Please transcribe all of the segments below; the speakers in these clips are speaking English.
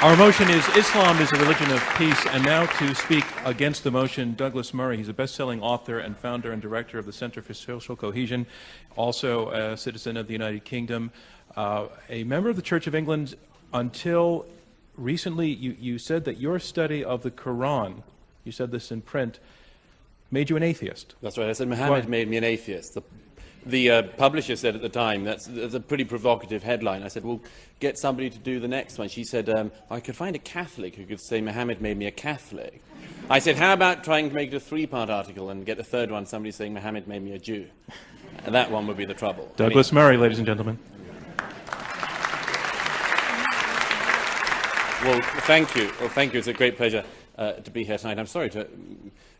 Our motion is Islam is a religion of peace. And now to speak against the motion, Douglas Murray. He's a best-selling author and founder and director of the Center for Social Cohesion, also a citizen of the United Kingdom, a member of the Church of England. Until recently, you said that your study of the Quran, you said this in print, made you an atheist. That's right. I said Muhammad made me an atheist. The publisher said at the time, that's a pretty provocative headline. I said, well, get somebody to do the next one. She said, I could find a Catholic who could say Muhammad made me a Catholic. I said, how about trying to make it a three-part article and get the third one, somebody saying Muhammad made me a Jew? And that one would be the trouble. Douglas Murray, ladies and gentlemen. Well, thank you. Well, thank you. It's a great pleasure to be here tonight. I'm sorry to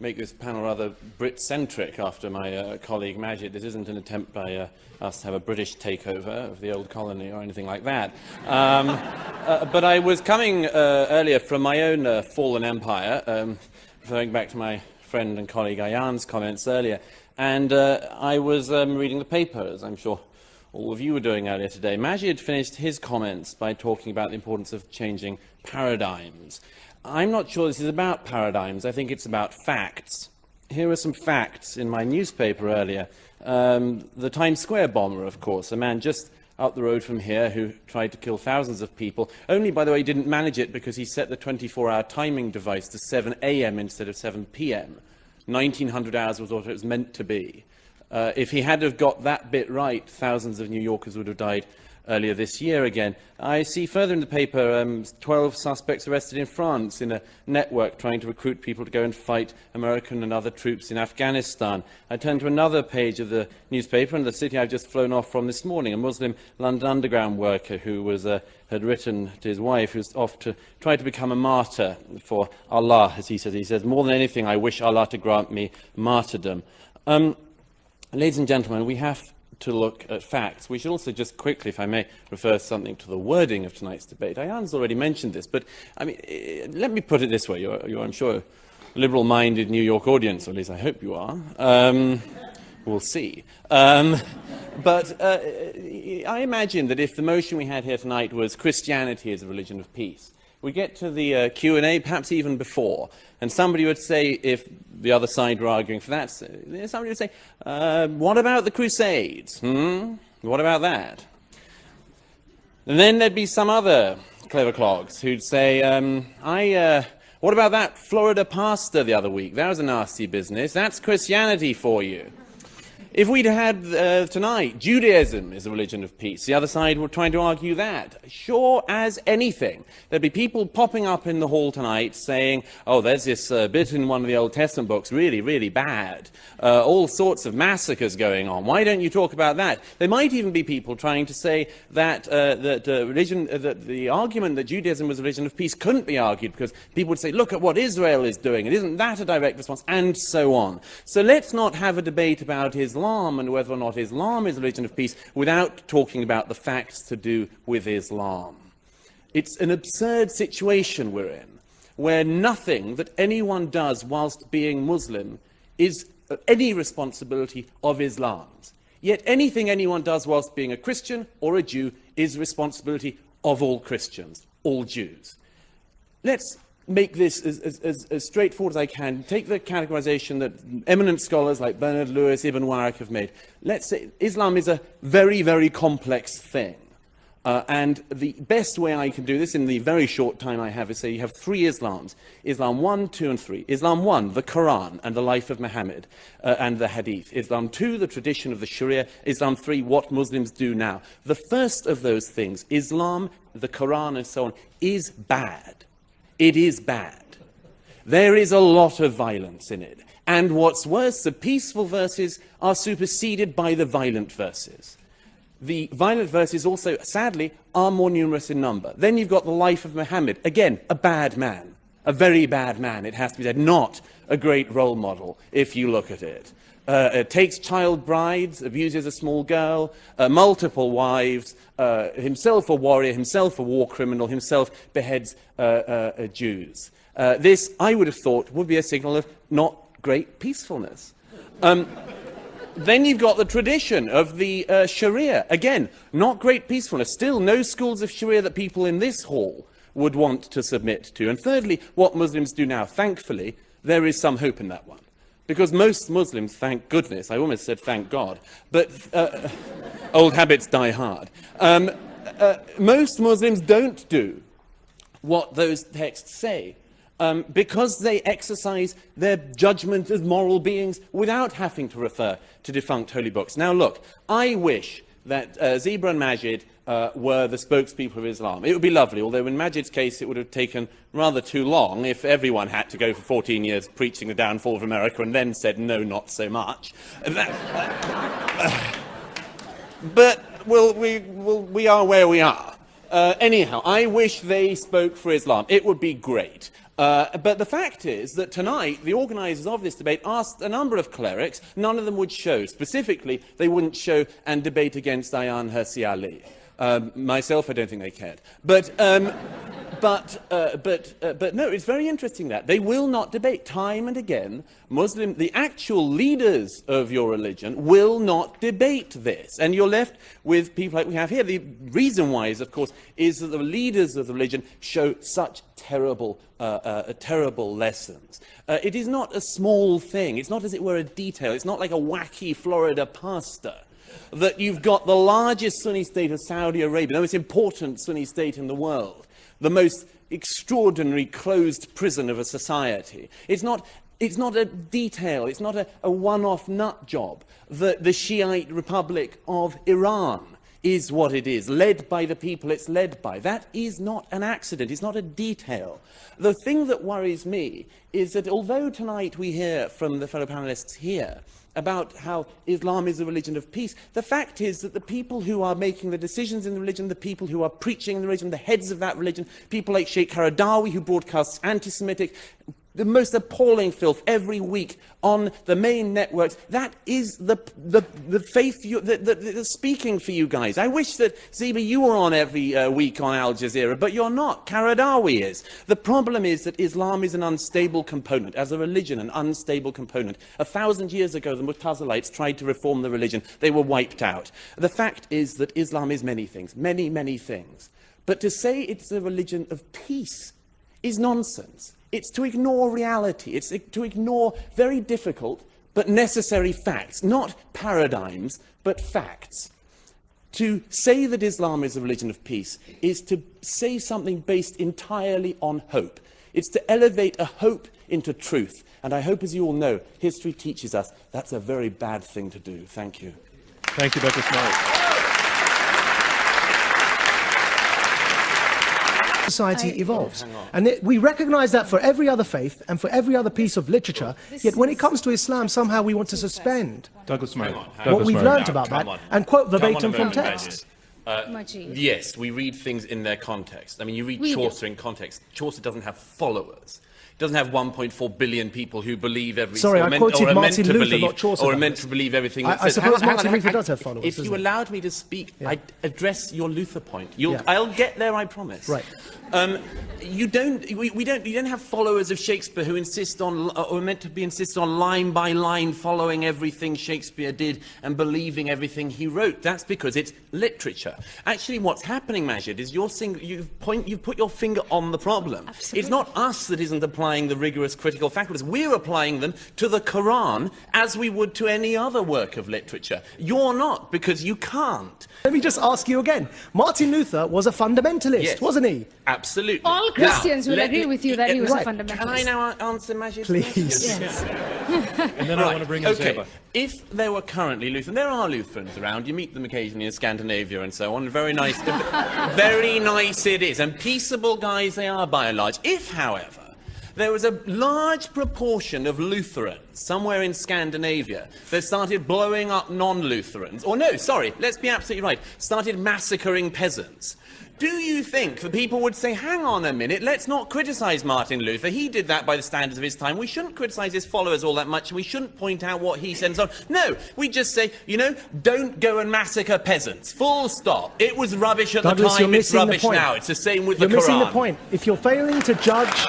make this panel rather Brit-centric after my colleague Majid. This isn't an attempt by us to have a British takeover of the old colony or anything like that. But I was coming earlier from my own fallen empire, referring back to my friend and colleague Ayan's comments earlier, and I was reading the paper, as I'm sure all of you were doing earlier today. Majid finished his comments by talking about the importance of changing paradigms. I'm not sure this is about paradigms. I think it's about facts. Here are some facts in my newspaper earlier. The Times Square bomber, of course, a man just up the road from here who tried to kill thousands of people, only, by the way, didn't manage it because he set the 24-hour timing device to 7 a.m. instead of 7 p.m. 1900 hours was what it was meant to be. If he had have got that bit right, thousands of New Yorkers would have died earlier this year again. I see further in the paper 12 suspects arrested in France in a network trying to recruit people to go and fight American and other troops in Afghanistan. I turn to another page of the newspaper and the city I've just flown off from this morning, a Muslim London Underground worker who was, had written to his wife, who's off to try to become a martyr for Allah, as he says. He says, more than anything, I wish Allah to grant me martyrdom. Ladies and gentlemen, we have to look at facts. We should also just quickly, if I may, refer something to the wording of tonight's debate. Ayan's already mentioned this, but I mean, let me put it this way. You're I'm sure, a liberal-minded New York audience, or at least I hope you are. We'll see. But I imagine that if the motion we had here tonight was Christianity is a religion of peace, we get to the Q&A, perhaps even before, and somebody would say, if the other side were arguing for that, somebody would say, what about the Crusades? What about that? And then there'd be some other clever clogs who'd say, what about that Florida pastor the other week? That was a nasty business. That's Christianity for you. If we'd had tonight, Judaism is a religion of peace, the other side were trying to argue that. Sure as anything. There'd be people popping up in the hall tonight saying, oh, there's this bit in one of the Old Testament books, really, really bad. All sorts of massacres going on. Why don't you talk about that? There might even be people trying to say that, the argument that Judaism was a religion of peace couldn't be argued because people would say, look at what Israel is doing, and isn't that a direct response, and so on. So let's not have a debate about Islam and whether or not Islam is a religion of peace without talking about the facts to do with Islam. It's an absurd situation we're in, where nothing that anyone does whilst being Muslim is any responsibility of Islam's. Yet anything anyone does whilst being a Christian or a Jew is responsibility of all Christians, all Jews. Let's make this as straightforward as I can. Take the categorization that eminent scholars like Bernard Lewis, Ibn Waraq have made. Let's say Islam is a very, very complex thing. And the best way I can do this in the very short time I have is say you have three Islams. Islam 1, 2, and 3. Islam 1, the Quran and the life of Muhammad and the Hadith. Islam 2, the tradition of the Sharia. Islam 3, what Muslims do now. The first of those things, Islam, the Quran, and so on, is bad. It is bad. There is a lot of violence in it. And what's worse, the peaceful verses are superseded by the violent verses. The violent verses also, sadly, are more numerous in number. Then you've got the life of Muhammad. Again, a bad man. A very bad man, it has to be said. Not a great role model, if you look at it. Takes child brides, abuses a small girl, multiple wives, himself a warrior, himself a war criminal, himself beheads Jews. This, I would have thought, would be a signal of not great peacefulness. Then you've got the tradition of the Sharia. Again, not great peacefulness. Still, no schools of Sharia that people in this hall would want to submit to. And thirdly, what Muslims do now. Thankfully, there is some hope in that one. Because most Muslims, thank goodness, I almost said thank God, but old habits die hard. Most Muslims don't do what those texts say, because they exercise their judgment as moral beings without having to refer to defunct holy books. Now look, I wish that Zebra and Majid were the spokespeople of Islam. It would be lovely, although in Majid's case it would have taken rather too long if everyone had to go for 14 years preaching the downfall of America and then said, no, not so much. But we are where we are. Anyhow, I wish they spoke for Islam. It would be great. But the fact is that tonight, the organisers of this debate asked a number of clerics. None of them would show. Specifically, they wouldn't show and debate against Ayaan Hirsi Ali. Myself, I don't think they cared. But no, it's very interesting that they will not debate. Time and again, the actual leaders of your religion will not debate this. And you're left with people like we have here. The reason why is, of course, is that the leaders of the religion show such terrible lessons. It is not a small thing. It's not, as it were, a detail. It's not like a wacky Florida pastor. That you've got the largest Sunni state of Saudi Arabia, the most important Sunni state in the world, the most extraordinary closed prison of a society. It's not a detail, it's not a one-off nut job. The Shiite Republic of Iran is what it is, led by the people it's led by. That is not an accident, it's not a detail. The thing that worries me is that although tonight we hear from the fellow panellists here about how Islam is a religion of peace, the fact is that the people who are making the decisions in the religion, the people who are preaching the religion, the heads of that religion, people like Sheikh Qaradawi, who broadcasts anti-Semitic, the most appalling filth every week on the main networks, that is the faith that's speaking for you guys. I wish that, Zeba, you were on every week on Al Jazeera, but you're not. Qaradawi is. The problem is that Islam is an unstable component, as a religion, an unstable component. 1,000 years ago, the Mu'tazilites tried to reform the religion. They were wiped out. The fact is that Islam is many things, many, many things. But to say it's a religion of peace is nonsense. It's to ignore reality. It's to ignore very difficult but necessary facts, not paradigms, but facts. To say that Islam is a religion of peace is to say something based entirely on hope. It's to elevate a hope into truth. And I hope, as you all know, history teaches us that's a very bad thing to do. Thank you. Thank you, Dr. Smart. Society evolves. And we recognize that for every other faith and for every other piece of literature, yet when it comes to Islam, somehow we want to suspend Douglas Murray. what we've learned about that and quote verbatim from texts. Yes, we read things in their context. I mean, you read Chaucer in context. Chaucer doesn't have followers. He doesn't have 1.4 billion people who believe everything. Sorry, I quoted Martin Luther, not Chaucer. Or are meant to believe everything. I suppose Martin Luther does have followers. If you allowed me to speak, I'd address your Luther point. Yeah. I'll get there, I promise. Right. You don't have followers of Shakespeare who insist on, or are meant to be insist on line by line following everything Shakespeare did and believing everything he wrote. That's because it's literature. Actually, what's happening, Majid, is you've put your finger on the problem. Absolutely. It's not us that isn't applying the rigorous critical faculties. We're applying them to the Quran as we would to any other work of literature. You're not, because you can't. Let me just ask you again. Martin Luther was a fundamentalist, wasn't he? Absolutely. All Christians will agree with you that he was a fundamentalist. Can I now answer Majid's Please. Yes. And then I want to bring in Zeba. If there were currently Lutheran, there are Lutherans around. You meet them occasionally in Scandinavia and so on. Very nice it is. And peaceable guys they are by and large. If, however, there was a large proportion of Lutherans somewhere in Scandinavia that started blowing up non-Lutherans, or no, sorry, let's be absolutely right, started massacring peasants. Do you think the people would say, hang on a minute, let's not criticize Martin Luther. He did that by the standards of his time. We shouldn't criticize his followers all that much. We shouldn't point out what he said and so on. No, we just say, don't go and massacre peasants. Full stop. It was rubbish at Douglas, the time, it's rubbish now. It's the same with the Quran. You're missing the point. If you're failing to judge...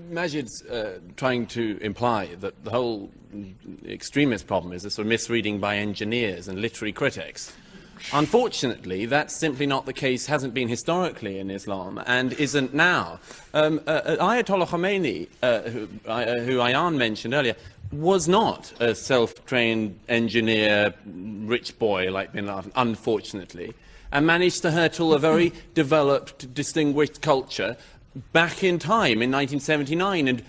Majid's trying to imply that the whole extremist problem is a sort of misreading by engineers and literary critics. Unfortunately, that's simply not the case, hasn't been historically in Islam, and isn't now. Ayatollah Khomeini, who Ayan mentioned earlier, was not a self-trained engineer, rich boy like Bin Laden, unfortunately, and managed to hurtle a very developed, distinguished culture back in time in 1979 and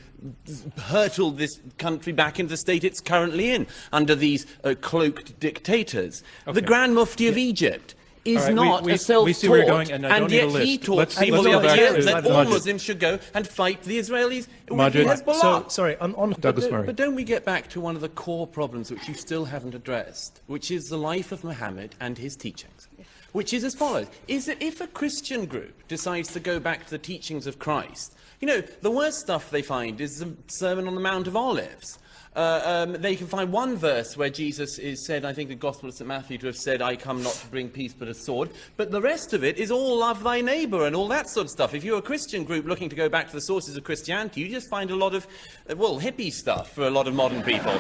hurtled this country back into the state it's currently in under these cloaked dictators. Okay. The Grand Mufti of Egypt is All right, not we a self-taught, see where you're going, and I don't need yet a list. he taught Let's people go the back idea to that all Majid. Muslims should go and fight the Israelis with Majid. Hezbollah. So, sorry, on Douglas Murray. But don't we get back to one of the core problems which you still haven't addressed, which is the life of Muhammad and his teachings, which is as follows, is that if a Christian group decides to go back to the teachings of Christ, you know, the worst stuff they find is the Sermon on the Mount of Olives. They can find one verse where Jesus is said, I think the Gospel of St. Matthew, to have said, I come not to bring peace but a sword. But the rest of it is all love thy neighbour and all that sort of stuff. If you're a Christian group looking to go back to the sources of Christianity, you just find a lot of, well, hippie stuff for a lot of modern people.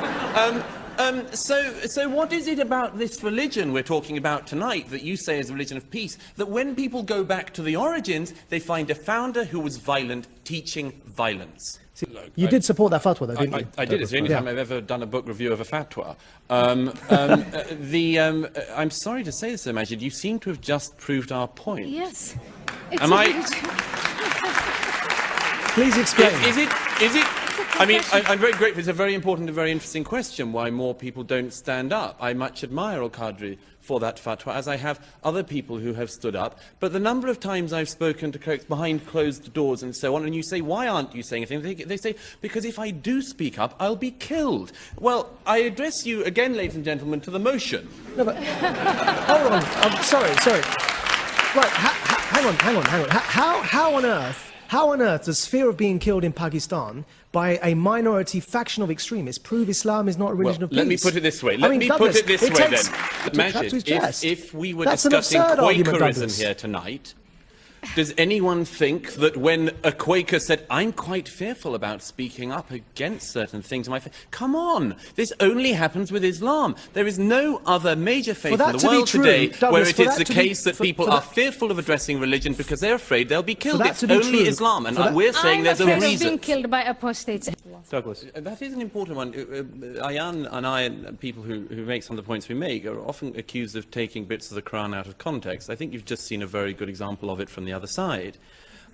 So what is it about this religion we're talking about tonight that you say is a religion of peace, that when people go back to the origins, they find a founder who was violent, teaching violence? You did support that fatwa, though, didn't you? I did. It's the only Yeah. time I've ever done a book review of a fatwa. I'm sorry to say this, Sir Majid, you seem to have just proved our point. Yes. It's Am a I- Please explain. Is it? I mean, I'm very grateful. It's a very important and very interesting question, why more people don't stand up. I much admire Al-Qadri for that fatwa, as I have other people who have stood up. But the number of times I've spoken to clerics behind closed doors and so on, and you say, why aren't you saying anything? They say, because if I do speak up, I'll be killed. Well, I address you again, ladies and gentlemen, to the motion. No, but hold on. Sorry. Right, hang on. How on earth does fear of being killed in Pakistan by a minority faction of extremists prove Islam is not a religion of peace? Let me put it this way. Douglas, Put it this way takes- then. to cut to his Majid, chest. if we were That's an discussing absurd argument, Quakerism Douglas. here tonight, does anyone think that when a Quaker said, I'm quite fearful about speaking up against certain things in my faith, come on, this only happens with Islam. There is no other major faith in that the to be world true, today Douglas, where it for is that the to be- case that for people that- are fearful of addressing religion because they're afraid they'll be killed. that It's to be only true, Islam, and for that- we're saying I'm there's a afraid of reason. being killed by apostates. Douglas. That is an important one. Ayan and I, and people who make some of the points we make, are often accused of taking bits of the Quran out of context. I think you've just seen a very good example of it from the other side.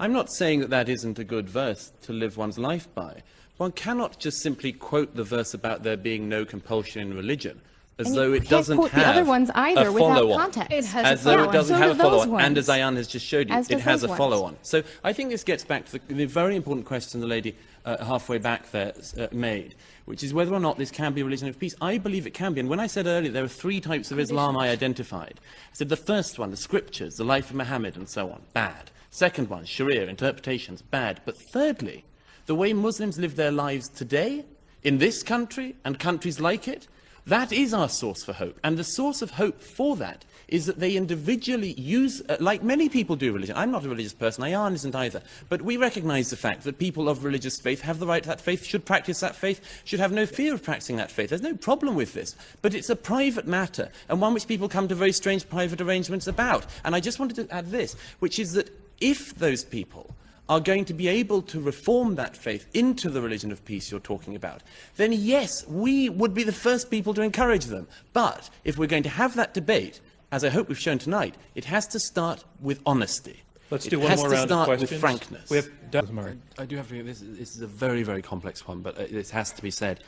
I'm not saying that that isn't a good verse to live one's life by. One cannot just simply quote the verse about there being no compulsion in religion, as And though you it can't doesn't quote have the other ones either a without follow-on. context. It has As a though it follow-on. doesn't So have a do those follow-on, and ones. as Ayan has just showed you, As it does has those a ones. follow-on. So I think this gets back to the very important question the lady halfway back there made, which is whether or not this can be a religion of peace. I believe it can be, and when I said earlier there are three types of Islam I identified, I said the first one, the scriptures, the life of Muhammad and so on, bad. Second one, Sharia, interpretations, bad. But thirdly, the way Muslims live their lives today, in this country and countries like it, that is our source for hope. And the source of hope for that is that they individually use, like many people do religion. I'm not a religious person, Ayan isn't either. But we recognize the fact that people of religious faith have the right to that faith, should practice that faith, should have no fear of practicing that faith. There's no problem with this. But it's a private matter, and one which people come to very strange private arrangements about. And I just wanted to add this, which is that if those people are going to be able to reform that faith into the religion of peace you're talking about, then yes, we would be the first people to encourage them. But if we're going to have that debate, as I hope we've shown tonight, it has to start with honesty. Let's do one more round of It has to start questions. with frankness. We have Douglas Murray. I do have to. This is a very, very complex one, but this has to be said.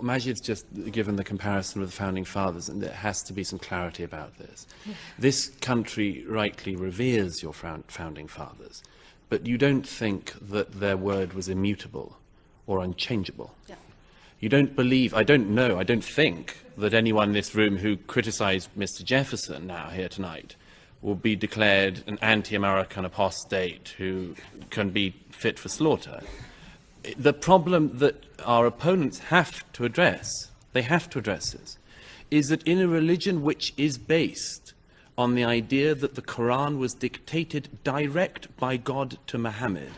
Majid's just given the comparison with the founding fathers, and there has to be some clarity about this. This country rightly reveres your founding fathers, but you don't think that their word was immutable or unchangeable. Yeah. You don't believe, I don't think that anyone in this room who criticised Mr. Jefferson now here tonight will be declared an anti-American apostate who can be fit for slaughter. The problem that our opponents have to address, this, is that in a religion which is based on the idea that the Quran was dictated direct by God to Muhammad,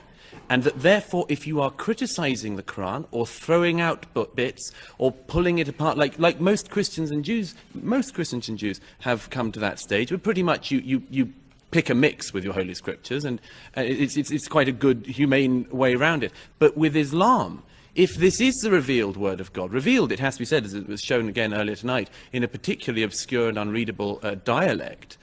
And that therefore, if you are criticizing the Quran or throwing out bits or pulling it apart, like most Christians and Jews have come to that stage, but pretty much you pick a mix with your holy scriptures, and it's quite a good, humane way around it. But with Islam, if this is the revealed word of God, revealed, it has to be said, as it was shown again earlier tonight, in a particularly obscure and unreadable dialect,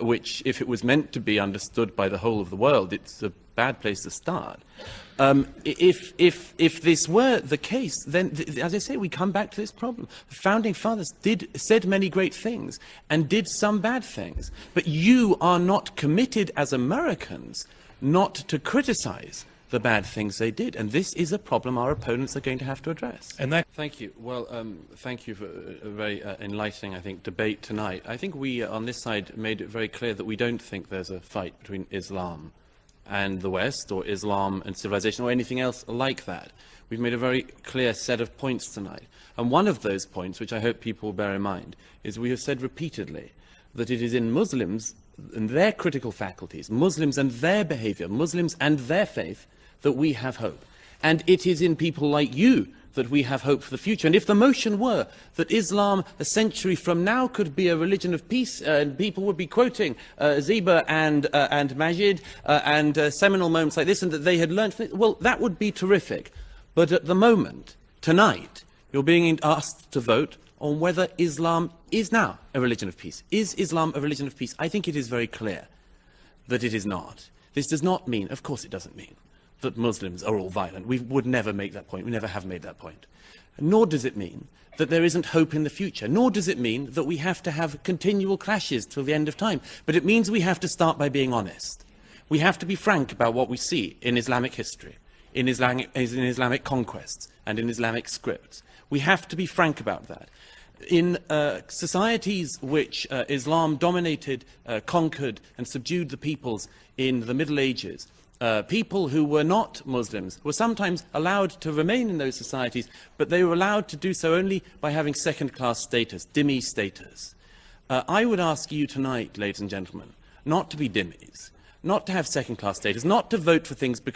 which, if it was meant to be understood by the whole of the world, it's a bad place to start. If this were the case, then, as I say, we come back to this problem. The Founding Fathers said many great things and did some bad things, but you are not committed as Americans not to criticize the bad things they did, and this is a problem our opponents are going to have to address. And that Thank you. Well, thank you for a very enlightening, I think, debate tonight. I think we, on this side, made it very clear that we don't think there's a fight between Islam and the West, or Islam and civilization, or anything else like that. We've made a very clear set of points tonight. And one of those points, which I hope people will bear in mind, is we have said repeatedly that it is in Muslims and their critical faculties, Muslims and their behavior, Muslims and their faith, that we have hope. And it is in people like you that we have hope for the future. And if the motion were that Islam a century from now could be a religion of peace, and people would be quoting Ziba and Majid and seminal moments like this, and that they had learned from it, well, that would be terrific. But at the moment, tonight, you're being asked to vote on whether Islam is now a religion of peace. Is Islam a religion of peace? I think it is very clear that it is not. This does not mean, of course it doesn't mean, that Muslims are all violent. We would never make that point. We never have made that point. Nor does it mean that there isn't hope in the future. Nor does it mean that we have to have continual clashes till the end of time. But it means we have to start by being honest. We have to be frank about what we see in Islamic history, in Islamic conquests, and in Islamic scripts. We have to be frank about that. In societies which Islam dominated, conquered, and subdued the peoples in the Middle Ages, people who were not Muslims were sometimes allowed to remain in those societies, but they were allowed to do so only by having second-class status, dhimmi status. I would ask you tonight, ladies and gentlemen, not to be dhimmis, not to have second-class status, not to vote for things because